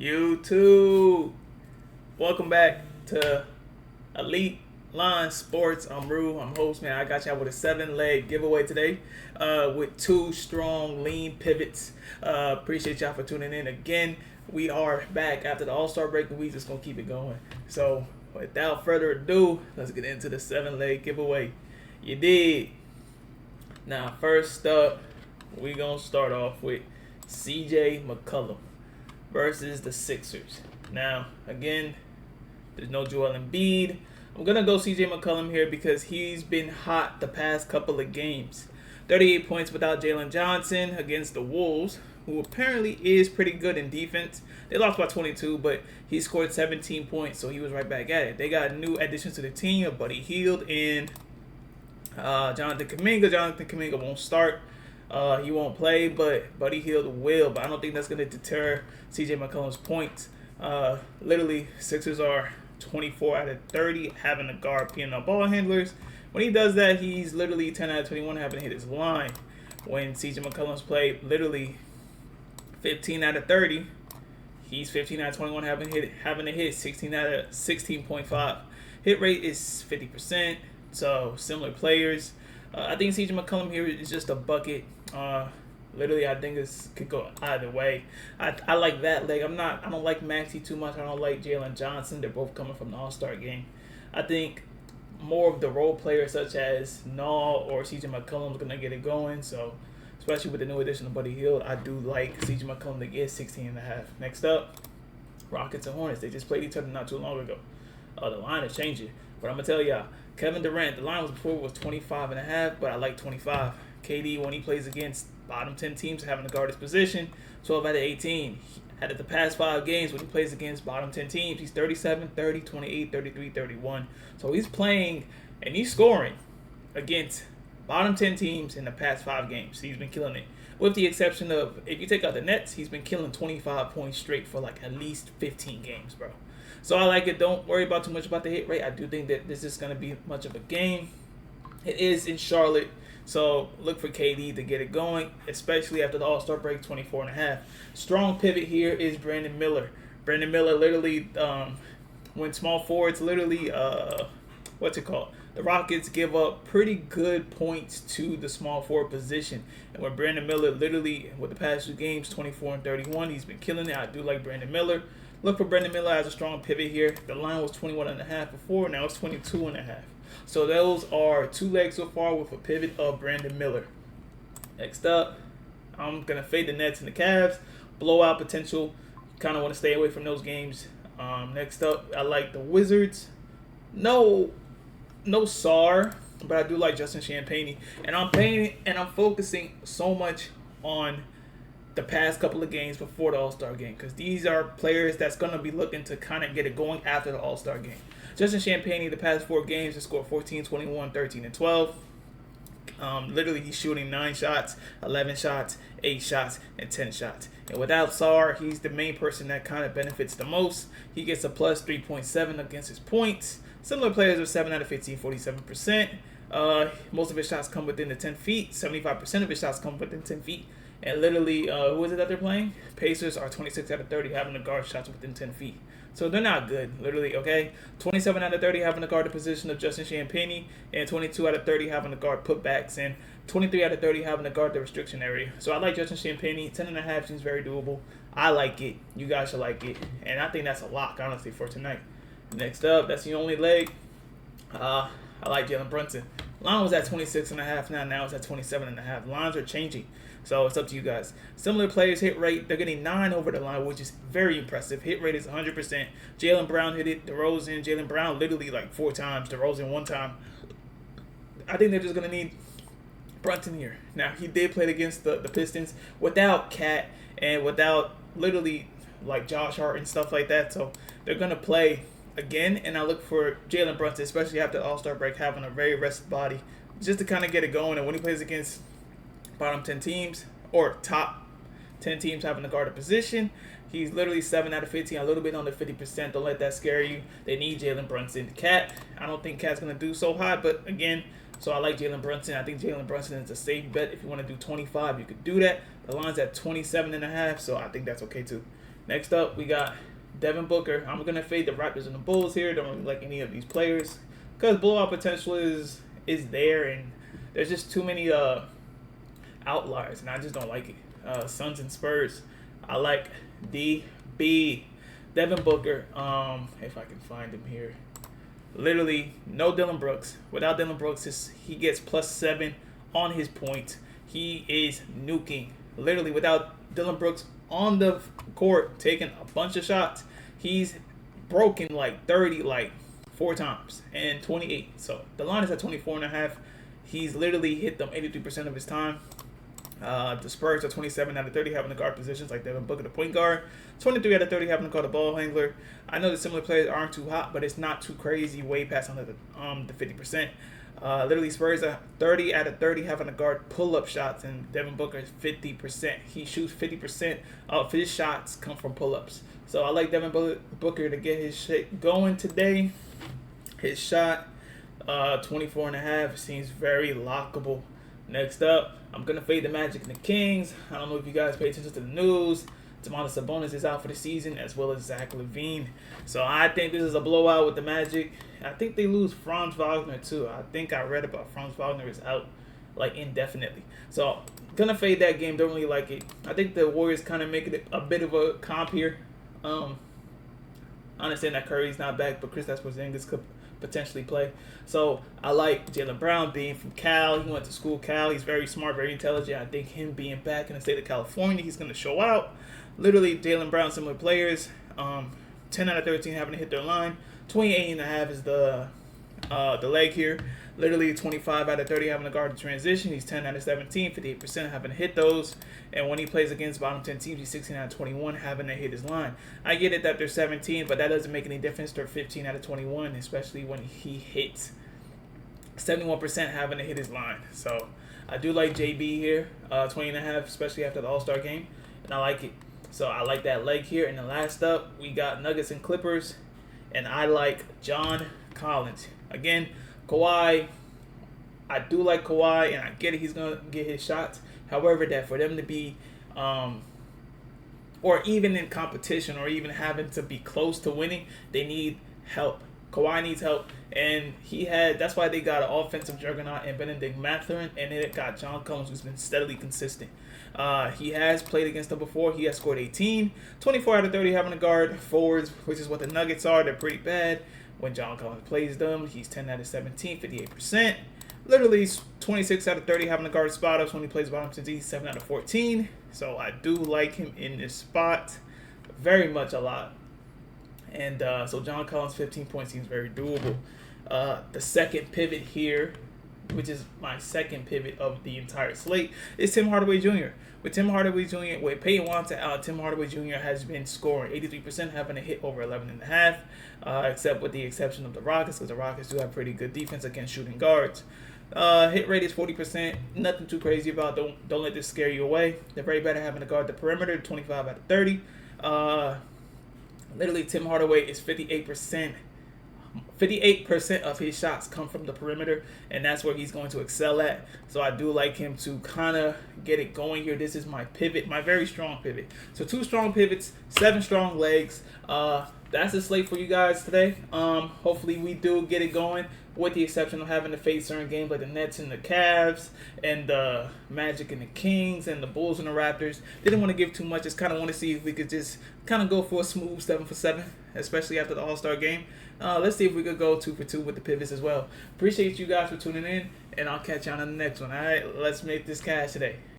YouTube. Welcome back to Elite Line Sports. I'm Rue. I'm host, man. I got y'all with a 7-leg giveaway today with 2 strong lean pivots. Appreciate y'all for tuning in again. We are back after the All-Star break, and we just gonna keep it going. So without further ado, let's get into the 7-leg giveaway. You did. Now, first up, we gonna start off with CJ McCollum versus the Sixers. Now, again, there's no Joel Embiid. I'm going to go CJ McCollum here because he's been hot the past couple of games. 38 points without Jalen Johnson against the Wolves, who apparently is pretty good in defense. They lost by 22, but he scored 17 points, so he was right back at it. They got new additions to the team, Buddy Hield and Jonathan Kuminga. Jonathan Kuminga won't start. He won't play, but Buddy Hield will. But I don't think that's going to deter CJ McCollum's points. Literally, Sixers are 24 out of 30 having to guard P&L ball handlers. When he does that, he's literally 10 out of 21 having to hit his line. When CJ McCollum's played literally 15 out of 30, he's 15 out of 21 having to hit 16 out of 16.5. Hit rate is 50%. So similar players. I think CJ McCollum here is just a bucket. Literally, I think this could go either way. I like that leg. I don't like Maxey too much. I don't like Jalen Johnson. They're both coming from the All-Star game. I think more of the role players such as Null or CJ McCollum is going to get it going. So, especially with the new addition of Buddy Hield, I do like CJ McCollum to get 16.5. Next up, Rockets and Hornets. They just played each other not too long ago. The line is changing. But I'm going to tell y'all, Kevin Durant, the line was 25.5, but I like 25. KD, when he plays against bottom 10 teams having to guard his position, 12 out of 18. Out of the past 5 games when he plays against bottom 10 teams, he's 37, 30, 28, 33, 31. So he's playing and he's scoring against bottom 10 teams in the past 5 games. He's been killing it. With the exception of, if you take out the Nets, he's been killing 25 points straight for like at least 15 games, bro. So I like it. Don't worry about too much about the hit rate. I do think that this is going to be much of a game. It is in Charlotte. So look for KD to get it going, especially after the All-Star break, 24.5. Strong pivot here is Brandon Miller. Brandon Miller literally, when small forwards literally, the Rockets give up pretty good points to the small forward position. And when Brandon Miller literally, with the past 2 games, 24 and 31, he's been killing it. I do like Brandon Miller. Look for Brandon Miller as a strong pivot here. The line was 21.5 before, now it's 22.5. So those are 2 legs so far with a pivot of Brandon Miller. Next up, I'm going to fade the Nets and the Cavs. Blowout potential. Kind of want to stay away from those games. Next up, I like the Wizards. No SAR, but I do like Justin Champagnie. And I'm focusing so much on the past couple of games before the All-Star game, because these are players that's going to be looking to kind of get it going after the All-Star game. Justin Champagnie, the past 4 games, has scored 14, 21, 13, and 12. Literally, he's shooting 9 shots, 11 shots, 8 shots, and 10 shots. And without Sarr, he's the main person that kind of benefits the most. He gets a plus 3.7 against his points. Similar players are 7 out of 15, 47%. Most of his shots come within the 10 feet. 75% of his shots come within 10 feet. And literally, who is it that they're playing? Pacers are 26 out of 30 having to guard shots within 10 feet. So they're not good, literally, okay? 27 out of 30 having to guard the position of Justin Champagnie, and 22 out of 30 having to guard putbacks, and 23 out of 30 having to guard the restriction area. So I like Justin Champagnie. 10.5 seems very doable. I like it. You guys should like it. And I think that's a lock, honestly, for tonight. Next up, that's the only leg. I like Jalen Brunson. Line was at 26.5 now it's at 27.5. Lines are changing. So it's up to you guys. Similar players hit rate. They're getting 9 over the line, which is very impressive. Hit rate is 100%. Jaylen Brown hit it. DeRozan. Jaylen Brown literally like 4 times. DeRozan 1 time. I think they're just going to need Brunson here. Now, he did play against the Pistons without Cat and without literally like Josh Hart and stuff like that. So they're going to play again. And I look for Jalen Brunson, especially after the All-Star break, having a very rested body, just to kind of get it going. And when he plays against bottom 10 teams or top 10 teams having to guard a position, he's literally 7 out of 15, a little bit under 50%. Don't let that scare you. They need Jalen Brunson. Cat, I don't think Cat's going to do so hot, but again, so I like Jalen Brunson. I think Jalen Brunson is a safe bet. If you want to do 25, you could do that. The line's at 27.5, so I think that's okay too. Next up, we got Devin Booker. I'm going to fade the Raptors and the Bulls here. Don't really like any of these players because blowout potential is there, and there's just too many outliers, and I just don't like it. Suns and Spurs. I like DB. Devin Booker. If I can find him here. Literally, no Dylan Brooks. Without Dylan Brooks, he gets +7 on his points. He is nuking. Literally, without Dylan Brooks on the court taking a bunch of shots, he's broken like 30, like 4 times and 28. So the line is at 24.5. He's literally hit them 83% of his time. The Spurs are 27 out of 30 having the guard positions like Devin Booker, the point guard. 23 out of 30 having to call the ball handler. I know the similar players aren't too hot, but it's not too crazy. Way past under the 50%. Literally, Spurs are 30 out of 30 having to guard pull-up shots, and Devin Booker is 50%. He shoots 50% of his shots come from pull-ups. So I like Devin Booker to get his shit going today. His shot, 24.5, seems very lockable. Next up, I'm going to fade the Magic and the Kings. I don't know if you guys pay attention to the news. Domantas Sabonis is out for the season, as well as Zach LaVine. So I think this is a blowout with the Magic. I think they lose Franz Wagner, too. I think I read about Franz Wagner is out, like, indefinitely. So, going to fade that game. Don't really like it. I think the Warriors kind of make it a bit of a comp here. I understand that Curry's not back, but Kristaps Porzingis could potentially play. So I like Jaylen Brown being from Cal. He went to school Cal. He's very smart, very intelligent. I think him being back in the state of California, he's going to show out. Literally, Jaylen Brown, similar players. 10 out of 13 having to hit their line. 28.5 is the leg here. Literally 25 out of 30 having to guard the transition. He's 10 out of 17, 58% having to hit those. And when he plays against bottom 10 teams, he's 16 out of 21 having to hit his line. I get it that they're 17, but that doesn't make any difference. They're 15 out of 21, especially when he hits 71% having to hit his line. So I do like JB here, 20.5, especially after the All-Star game, and I like it. So I like that leg here. And the last up, we got Nuggets and Clippers, and I like John Collins. Again, Kawhi, I do like Kawhi, and I get it, he's going to get his shots. However, that for them to be, or even in competition, or even having to be close to winning, they need help. Kawhi needs help, and that's why they got an offensive juggernaut in Benedict Mathurin, and then it got John Collins, who's been steadily consistent. He has played against them before. He has scored 18, 24 out of 30 having to guard forwards, which is what the Nuggets are. They're pretty bad. When John Collins plays them, he's 10 out of 17, 58%. Literally 26 out of 30 having to guard spot-ups. When he plays bottom 10, he's 7 out of 14. So I do like him in this spot very much a lot. And so John Collins, 15 points seems very doable. The second pivot here, which is my second pivot of the entire slate, is Tim Hardaway Jr. With Peyton Watson out, Tim Hardaway Jr. has been scoring 83%, having to hit over 11.5, except with the exception of the Rockets, because the Rockets do have pretty good defense against shooting guards. Hit rate is 40%. Nothing too crazy about. Don't let this scare you away. They're very bad at having to guard the perimeter. 25 out of 30. Literally, Tim Hardaway is 58%. 58% of his shots come from the perimeter, and that's where he's going to excel at. So I do like him to kind of get it going here. This is my pivot, my very strong pivot. So 2 strong pivots, 7 strong legs. That's the slate for you guys today. Hopefully we do get it going, with the exception of having to face certain games like the Nets and the Cavs, and the Magic and the Kings, and the Bulls and the Raptors. Didn't want to give too much. Just kind of want to see if we could just kind of go for a smooth 7 for 7, especially after the All-Star game. Let's see if we could go 2 for 2 with the pivots as well. Appreciate you guys for tuning in, and I'll catch you on the next one. All right, let's make this cash today.